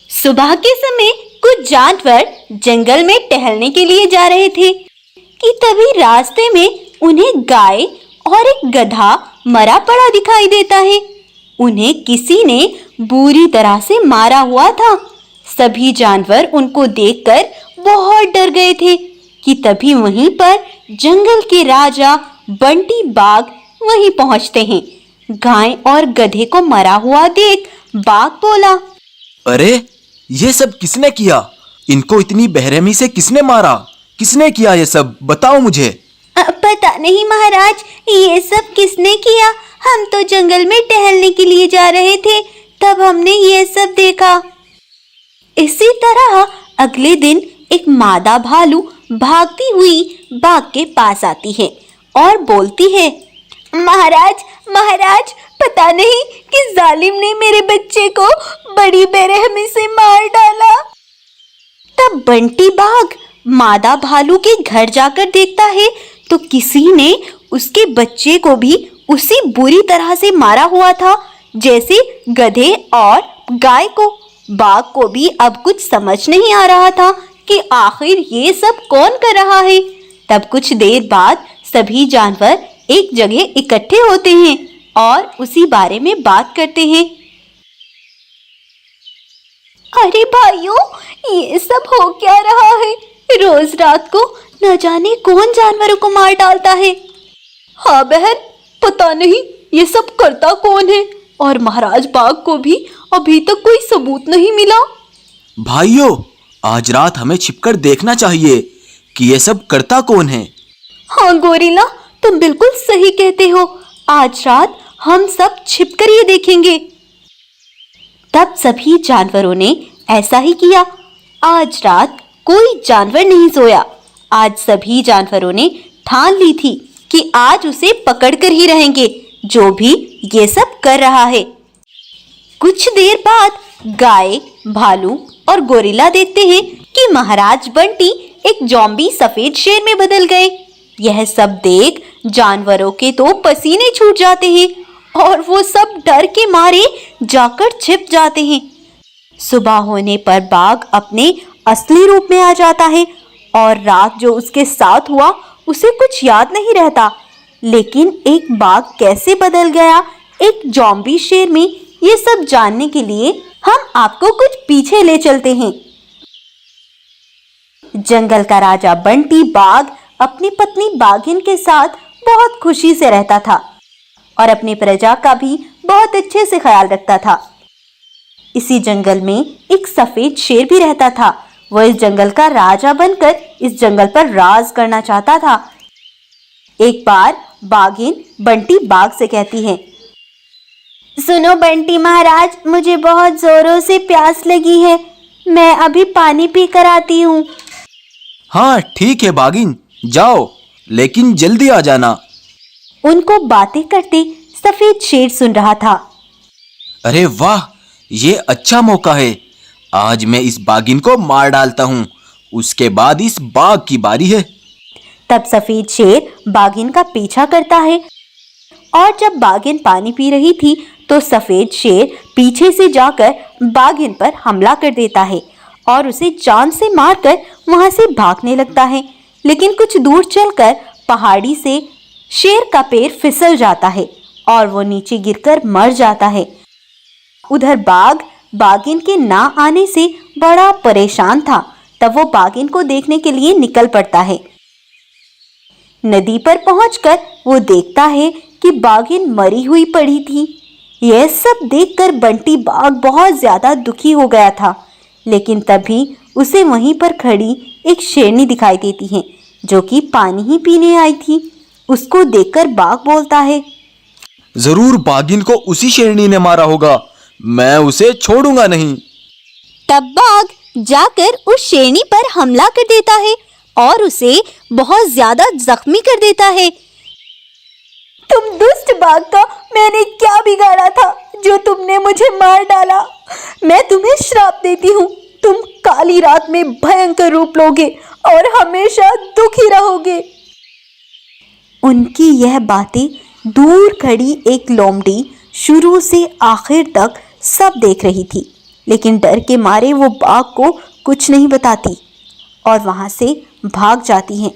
सुबह के समय कुछ जानवर जंगल में टहलने के लिए जा रहे थे कि तभी रास्ते में उन्हें गाय और एक गधा मरा पड़ा दिखाई देता है। उन्हें किसी ने बुरी तरह से मारा हुआ था। सभी जानवर उनको देखकर बहुत डर गए थे कि तभी वहीं पर जंगल के राजा बंटी बाघ वहीं पहुंचते हैं। गाय और गधे को मरा हुआ देख बाघ बोला, अरे ये सब किसने किया? इनको इतनी बेरहमी से किसने मारा? किसने किया ये सब? बताओ मुझे। पता नहीं महाराज, ये सब किसने किया? हम तो जंगल में टहलने के लिए जा रहे थे, तब हमने ये सब देखा। इसी तरह अगले दिन एक मादा भालू भागती हुई बाघ के पास आती है और बोलती है, महाराज महाराज, पता नहीं किस जालिम ने मेरे बच्चे को बड़ी बेरहमी से मार डाला। तब बंटी बाघ मादा भालू के घर जाकर देखता है तो किसी ने उसके बच्चे को भी उसी बुरी तरह से मारा हुआ था जैसे गधे और गाय को। बाघ को भी अब कुछ समझ नहीं आ रहा था कि आखिर ये सब कौन कर रहा है। तब कुछ देर बाद सभी जानवर एक जगह इकट्ठे होते हैं और उसी बारे में बात करते हैं। अरे भाइयों, ये सब हो क्या रहा है? रोज रात को न जाने कौन जानवरों को मार डालता है। हाँ बहन, पता नहीं ये सब करता कौन है, और महाराज बाघ को भी अभी तक कोई सबूत नहीं मिला। भाइयों, आज रात हमें छिपकर देखना चाहिए कि ये सब करता कौन है। हाँ गोरिल्ला, तुम बिल्कुल सही कहते हो। आज रात हम सब छिपकर ये देखेंगे। तब सभी जानवरों ने ऐसा ही किया। आज रात कोई जानवर नहीं सोया। आज सभी जानवरों ने ठान ली थी कि आज उसे पकड़कर ही रहेंगे, जो भी ये सब कर रहा है। कुछ देर बाद गाय, भालू और गोरिल्ला देखते हैं कि महाराज बंटी एक ज़ॉम्बी सफेद शेर में बदल गए। यह सब देख जानवरों के तो पसीने छूट जाते हैं और वो सब डर के मारे जाकर छिप जाते हैं। सुबह होने पर बाघ अपने असली रूप में आ जाता है और रात जो उसके साथ हुआ उसे कुछ याद नहीं रहता। लेकिन एक बाघ कैसे बदल गया एक ज़ॉम्बी शेर में, ये सब जानने के लिए हम आपको कुछ पीछे ले चलते हैं। जंगल का राजा बंटी बाघ अपनी पत्नी बाघिन के साथ बहुत खुशी से रहता था और अपनी प्रजा का भी बहुत अच्छे से ख्याल रखता था। इसी जंगल में एक सफेद शेर भी रहता था। वह इस जंगल का राजा बनकर इस जंगल पर राज करना चाहता था। एक बार बाघिन बंटी बाघ से कहती है, सुनो बंटी महाराज, मुझे बहुत जोरों से प्यास लगी है, मैं अभी पानी पी कर आती हूँ। हाँ ठीक है बागिन, जाओ, लेकिन जल्दी आ जाना। उनको बातें करते सफेद शेर सुन रहा था। अरे वाह, ये अच्छा मौका है। आज मैं इस बागिन को मार डालता हूँ, उसके बाद इस बाघ की बारी है। तब सफेद शेर बाघिन का पीछा करता है और जब बाघिन पानी पी रही थी तो सफेद शेर पीछे से जाकर बाघिन पर हमला कर देता है और उसे जान से मारकर वहां से भागने लगता है। लेकिन कुछ दूर चलकर पहाड़ी से शेर का पैर फिसल जाता है और वो नीचे गिरकर मर जाता है। उधर बाघ बाघिन के ना आने से बड़ा परेशान था। तब वो बाघिन को देखने के लिए निकल पड़ता है। नदी पर पहुंचकर वो देखता है कि बाघिन मरी हुई पड़ी थी। यह सब देखकर बंटी बाघ बहुत ज्यादा दुखी हो गया था। लेकिन तभी उसे वहीं पर खड़ी एक शेरनी दिखाई देती है जो कि पानी ही पीने आई थी। उसको देखकर बाघ बोलता है, जरूर बागिन को उसी शेरनी ने मारा होगा, मैं उसे छोड़ूंगा नहीं। तब बाघ जाकर उस शेरनी पर हमला कर देता है और उसे बहुत ज्यादा जख्मी कर देता है। तुम दुष्ट बाघ का मैंने क्या बिगाड़ा था जो तुमने मुझे मार डाला? मैं तुम्हें श्राप देती हूँ, तुम काली रात में भयंकर रूप लोगे और हमेशा दुखी रहोगे। उनकी यह बातें दूर खड़ी एक लोमड़ी शुरू से आखिर तक सब देख रही थी। लेकिन डर के मारे वो बाघ को कुछ नहीं बताती और वहां से भाग जाती हैं।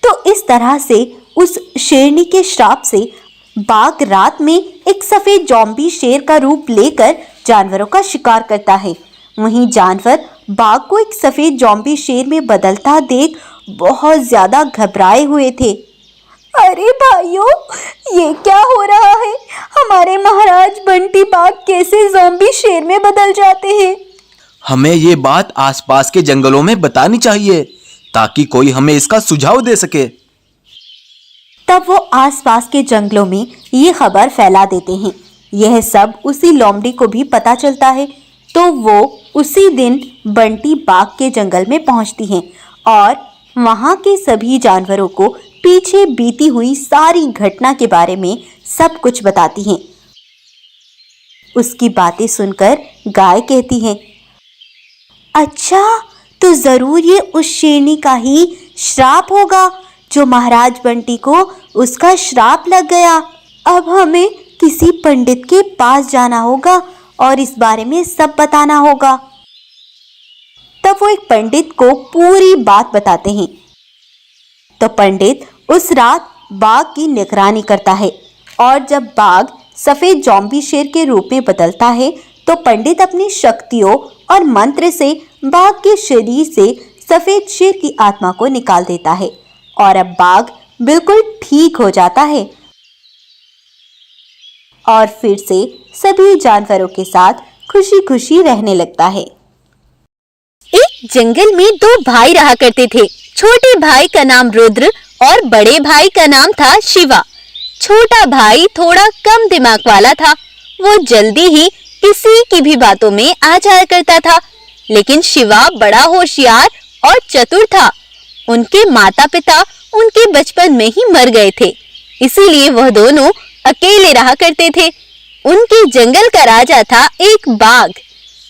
तो इस तरह से उस शेरनी के श्राप से बाघ रात में एक सफेद ज़ॉम्बी शेर का रूप लेकर जानवरों का शिकार करता है। वहीं जानवर बाघ को एक सफेद ज़ॉम्बी शेर में बदलता देख बहुत ज्यादा घबराए हुए थे। अरे भाइयों, ये क्या हो रहा है? हमारे महाराज बंटी बाघ कैसे ज़ॉम्बी शेर में बदल जाते हैं? हमें ये बात आसपास के जंगलों में बतानी चाहिए ताकि कोई हमें इसका सुझाव दे सके। तब वो आसपास के जंगलों में ये खबर फैला देते हैं। यह सब उसी लोमड़ी को भी पता चलता है, तो वो उसी दिन बंटी बाघ के जंगल में पहुंचती हैं और वहां के सभी जानवरों को पीछे बीती हुई सारी घटना के बारे में सब कुछ बताती हैं। उसकी बातें सुनकर गाय कहती है, अच्छा, तो जरूर ये उस शेरनी का ही श्राप होगा जो महाराज बंटी को उसका श्राप लग गया। अब हमें किसी पंडित के पास जाना होगा और इस बारे में सब बताना होगा। तब वो एक पंडित को पूरी बात बताते हैं। तो पंडित उस रात बाघ की निगरानी करता है और जब बाघ सफेद ज़ॉम्बी शेर के रूप में बदलता है तो पंडित अपनी शक्तियों और मंत्र से बाघ के शरीर से सफेद शेर की आत्मा को निकाल देता है और अब बाघ बिल्कुल ठीक हो जाता है और फिर से सभी जानवरों के साथ खुशी खुशी रहने लगता है। एक जंगल में दो भाई रहा करते थे। छोटे भाई का नाम रुद्र और बड़े भाई का नाम था शिवा। छोटा भाई थोड़ा कम दिमाग वाला था। वो जल्दी ही किसी की भी बातों में आ जाया करता था, लेकिन शिवा बड़ा होशियार और चतुर था। उनके माता पिता उनके बचपन में ही मर गए थे, इसीलिए वह दोनों अकेले रहा करते थे। उनके जंगल का राजा था एक बाघ,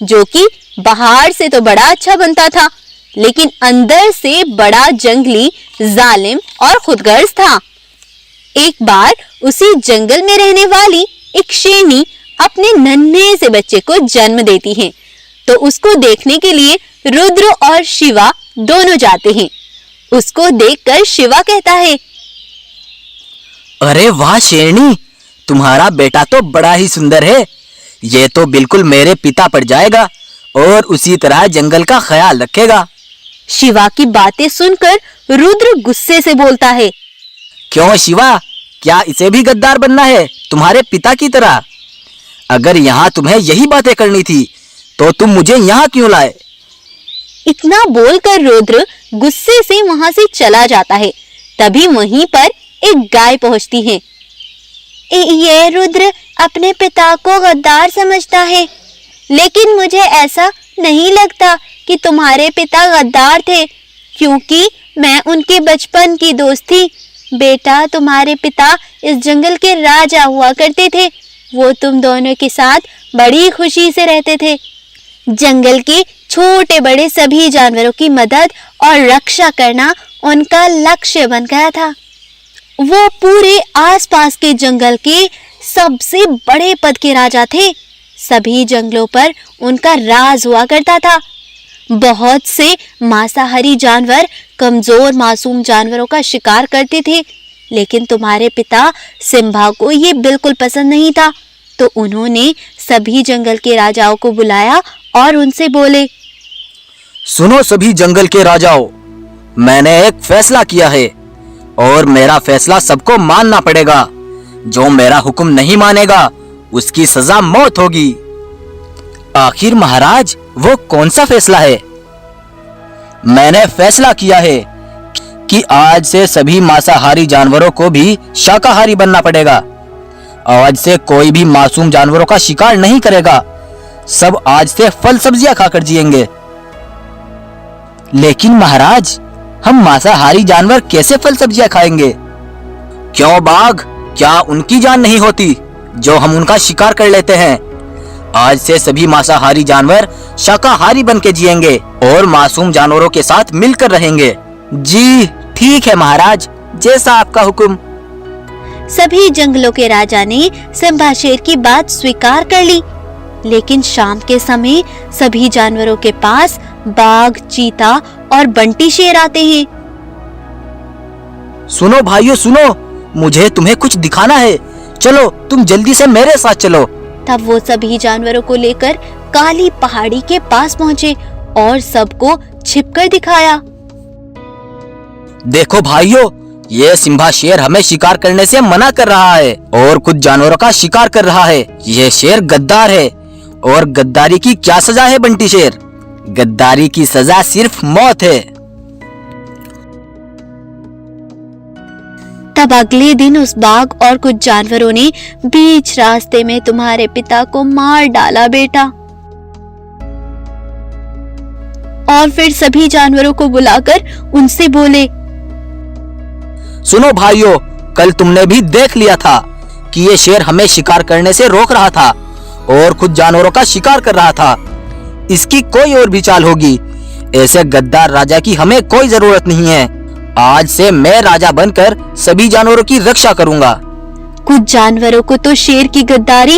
जो कि बाहर से तो बड़ा अच्छा बनता था, लेकिन अंदर से बड़ा जंगली, जालिम और खुदगर्ज था। एक बार उसी जंगल में रहने वाली एक शेरनी अपने नन्हे से बच्चे को जन्म देती है, तो उसको देखने के लिए रुद्र और शिवा दोनों जाते हैं। उसको देखकर शिवा कहता है, अरे वाह शेरनी, तुम्हारा बेटा तो बड़ा ही सुंदर है। ये तो बिल्कुल मेरे पिता पर जाएगा और उसी तरह जंगल का ख्याल रखेगा। शिवा की बातें सुनकर रुद्र गुस्से से बोलता है, क्यों शिवा, क्या इसे भी गद्दार बनना है तुम्हारे पिता की तरह? अगर यहाँ तुम्हें यही बातें करनी थी तो तुम मुझे यहाँ क्यों लाए? इतना बोलकर रुद्र गुस्से से वहां से चला जाता है। तभी वहीं पर एक गाय पहुंचती है। ये रुद्र अपने पिता को गद्दार समझता है, लेकिन मुझे ऐसा नहीं लगता कि तुम्हारे पिता गद्दार थे, क्योंकि मैं उनके बचपन की दोस्त थी। बेटा, तुम्हारे पिता इस जंगल के राजा हुआ करते थे। वो तुम दोनों के साथ बड़ी खुशी से रहते थे। जंगल के छोटे बड़े सभी जानवरों की मदद और रक्षा करना उनका लक्ष्य बन गया था। वो पूरे आसपास के जंगल के सबसे बड़े पद के राजा थे। सभी जंगलों पर उनका राज हुआ करता था। बहुत से मांसाहारी जानवर कमजोर मासूम जानवरों का शिकार करते थे, लेकिन तुम्हारे पिता सिम्बा को ये बिल्कुल पसंद नहीं था। तो उन्होंने सभी जंगल के राजाओं को बुलाया और उनसे बोले, सुनो सभी जंगल के राजाओं, मैंने एक फैसला किया है और मेरा फैसला सबको मानना पड़ेगा। जो मेरा हुक्म नहीं मानेगा उसकी सजा मौत होगी। आखिर महाराज, वो कौन सा फैसला है? मैंने फैसला किया है कि आज से सभी मांसाहारी जानवरों को भी शाकाहारी बनना पड़ेगा। आज से कोई भी मासूम जानवरों का शिकार नहीं करेगा। सब आज से फल सब्जियां खाकर जिएंगे। लेकिन महाराज, हम मांसाहारी जानवर कैसे फल सब्जियां खाएंगे? क्यों बाघ, क्या उनकी जान नहीं होती जो हम उनका शिकार कर लेते हैं? आज से सभी मांसाहारी जानवर शाकाहारी बन के जिएंगे और मासूम जानवरों के साथ मिलकर रहेंगे। जी ठीक है महाराज, जैसा आपका हुक्म। सभी जंगलों के राजा ने सिम्बा शेर की बात स्वीकार कर ली। लेकिन शाम के समय सभी जानवरों के पास बाघ, चीता और बंटी शेर आते हैं। सुनो भाइयों सुनो, मुझे तुम्हें कुछ दिखाना है। चलो तुम जल्दी से मेरे साथ चलो। तब वो सभी जानवरों को लेकर काली पहाड़ी के पास पहुंचे और सबको छिपकर दिखाया। देखो भाइयों, ये सिम्बा शेर हमें शिकार करने से मना कर रहा है और कुछ जानवरों का शिकार कर रहा है। ये शेर गद्दार है और गद्दारी की क्या सजा है बंटी शेर? गद्दारी की सजा सिर्फ मौत है। तब अगले दिन उस बाघ और कुछ जानवरों ने बीच रास्ते में तुम्हारे पिता को मार डाला बेटा। और फिर सभी जानवरों को बुलाकर उनसे बोले, सुनो भाइयों, कल तुमने भी देख लिया था कि ये शेर हमें शिकार करने से रोक रहा था और कुछ जानवरों का शिकार कर रहा था। इसकी कोई और भी चाल होगी। ऐसे गद्दार राजा की हमें कोई जरूरत नहीं है। आज से मैं राजा बनकर सभी जानवरों की रक्षा करूंगा। कुछ जानवरों को तो शेर की गद्दारी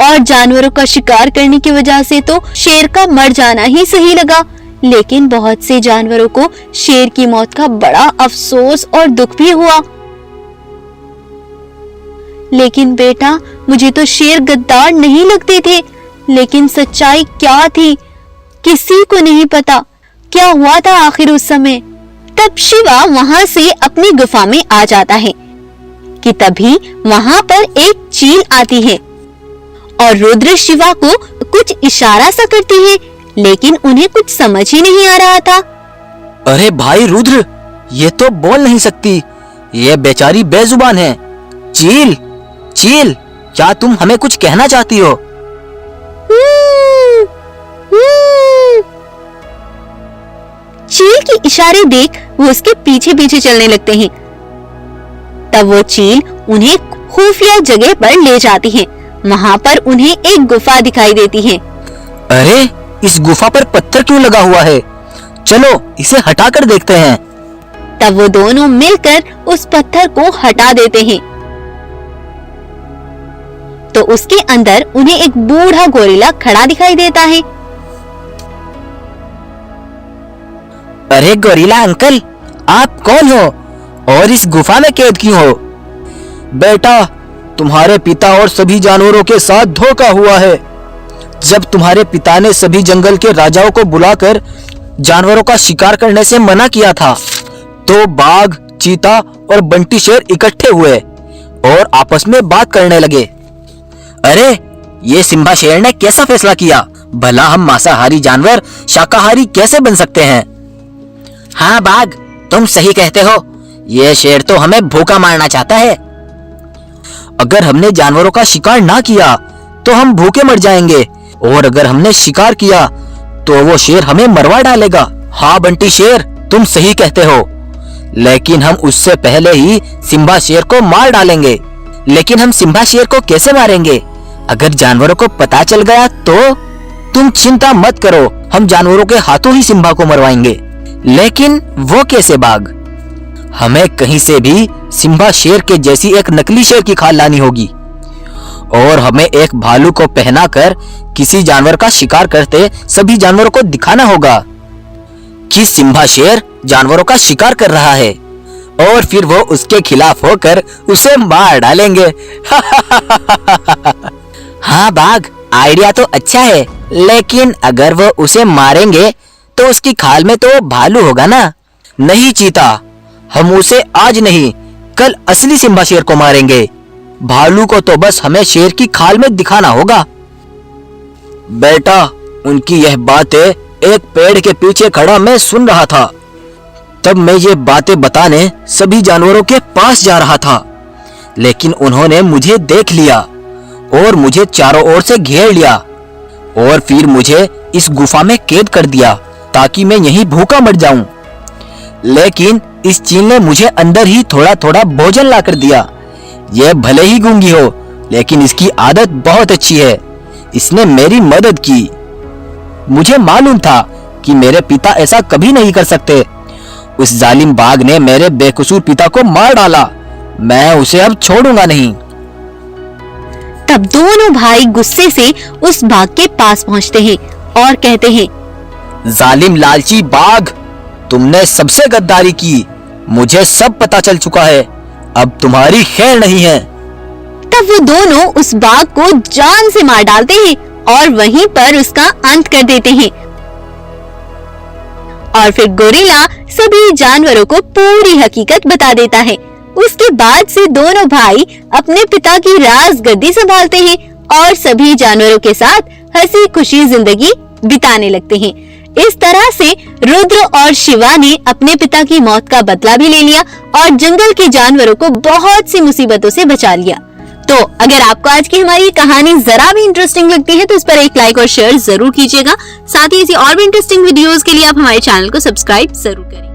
और जानवरों का शिकार करने की वजह से तो शेर का मर जाना ही सही लगा, लेकिन बहुत से जानवरों को शेर की मौत का बड़ा अफसोस और दुख भी हुआ। लेकिन बेटा, मुझे तो शेर गद्दार नहीं लगते थे, लेकिन सच्चाई क्या थी किसी को नहीं पता। क्या हुआ था आखिर उस समय? तब शिवा वहां से अपनी गुफा में आ जाता है कि तभी वहां पर एक चील आती है और रुद्र शिवा को कुछ इशारा सा करती है, लेकिन उन्हें कुछ समझ ही नहीं आ रहा था। अरे भाई रुद्र, ये तो बोल नहीं सकती, ये बेचारी बेजुबान है। चील, चील, क्या तुम हमें कुछ कहना चाहती हो? चील के इशारे देख वो उसके पीछे पीछे चलने लगते हैं। तब वो चील उन्हें खुफिया जगह पर ले जाती है। वहां पर उन्हें एक गुफा दिखाई देती है। अरे, इस गुफा पर पत्थर क्यों लगा हुआ है? चलो इसे हटाकर देखते हैं। तब वो दोनों मिलकर उस पत्थर को हटा देते हैं तो उसके अंदर उन्हें एक बूढ़ा गोरिल्ला खड़ा दिखाई देता है। अरे गोरिल्ला अंकल, आप कौन हो और इस गुफा में कैद क्यों हो? बेटा, तुम्हारे पिता और सभी जानवरों के साथ धोखा हुआ है। जब तुम्हारे पिता ने सभी जंगल के राजाओं को बुलाकर जानवरों का शिकार करने से मना किया था, तो बाघ, चीता और बंटी शेर इकट्ठे हुए और आपस में बात करने लगे। अरे, ये सिम्बा शेर ने कैसा फैसला किया? भला हम मांसाहारी जानवर शाकाहारी कैसे बन सकते हैं? हाँ बाघ, तुम सही कहते हो। ये शेर तो हमें भूखा मारना चाहता है। अगर हमने जानवरों का शिकार ना किया तो हम भूखे मर जाएंगे, और अगर हमने शिकार किया तो वो शेर हमें मरवा डालेगा। हाँ बंटी शेर, तुम सही कहते हो, लेकिन हम उससे पहले ही सिम्बा शेर को मार डालेंगे। लेकिन हम सिम्बा शेर को कैसे मारेंगे? अगर जानवरों को पता चल गया तो? तुम चिंता मत करो, हम जानवरों के हाथों ही सिम्बा को मरवाएंगे। लेकिन वो कैसे बाघ? हमें कहीं से भी सिम्बा शेर के जैसी एक नकली शेर की खाल लानी होगी और हमें एक भालू को पहनाकर किसी जानवर का शिकार करते सभी जानवरों को दिखाना होगा कि सिम्बा शेर जानवरों का शिकार कर रहा है, और फिर वो उसके खिलाफ होकर उसे मार डालेंगे। हाँ बाघ, आइडिया तो अच्छा है, लेकिन अगर वो उसे मारेंगे तो उसकी खाल में तो भालू होगा ना? नहीं चीता, हम उसे आज नहीं कल असली सिम्बा शेर को मारेंगे। भालू को तो बस हमें शेर की खाल में दिखाना होगा। बेटा, उनकी यह बातें एक पेड़ के पीछे खड़ा मैं सुन रहा था। तब मैं ये बातें बताने सभी जानवरों के पास जा रहा था, लेकिन उन्होंने मुझे देख लिया और मुझे चारों ओर से घेर लिया और फिर मुझे इस गुफा में कैद कर दिया ताकि मैं यहीं भूखा मर जाऊं। लेकिन इस चील ने मुझे अंदर ही थोड़ा थोड़ा भोजन ला कर दिया। यह भले ही गूंगी हो, लेकिन इसकी आदत बहुत अच्छी है। इसने मेरी मदद की। मुझे मालूम था कि मेरे पिता ऐसा कभी नहीं कर सकते। उस जालिम बाघ ने मेरे बेकसूर पिता को मार डाला। मैं उसे अब छोड़ूंगा नहीं। तब दोनों भाई गुस्से से उस बाघ के पास पहुंचते हैं और कहते हैं, जालिम लालची बाघ, तुमने सबसे गद्दारी की। मुझे सब पता चल चुका है, अब तुम्हारी खैर नहीं है। तब वो दोनों उस बाघ को जान से मार डालते हैं और वहीं पर उसका अंत कर देते हैं। और फिर गोरिल्ला सभी जानवरों को पूरी हकीकत बता देता है। उसके बाद से दोनों भाई अपने पिता की राजगद्दी संभालते हैं और सभी जानवरों के साथ हंसी खुशी जिंदगी बिताने लगते हैं। इस तरह से रुद्र और शिवा ने अपने पिता की मौत का बदला भी ले लिया और जंगल के जानवरों को बहुत सी मुसीबतों से बचा लिया। तो अगर आपको आज की हमारी कहानी जरा भी इंटरेस्टिंग लगती है तो इस पर एक लाइक और शेयर जरूर कीजिएगा। साथ ही ऐसी और भी इंटरेस्टिंग वीडियोस के लिए आप हमारे चैनल को सब्सक्राइब जरूर करें।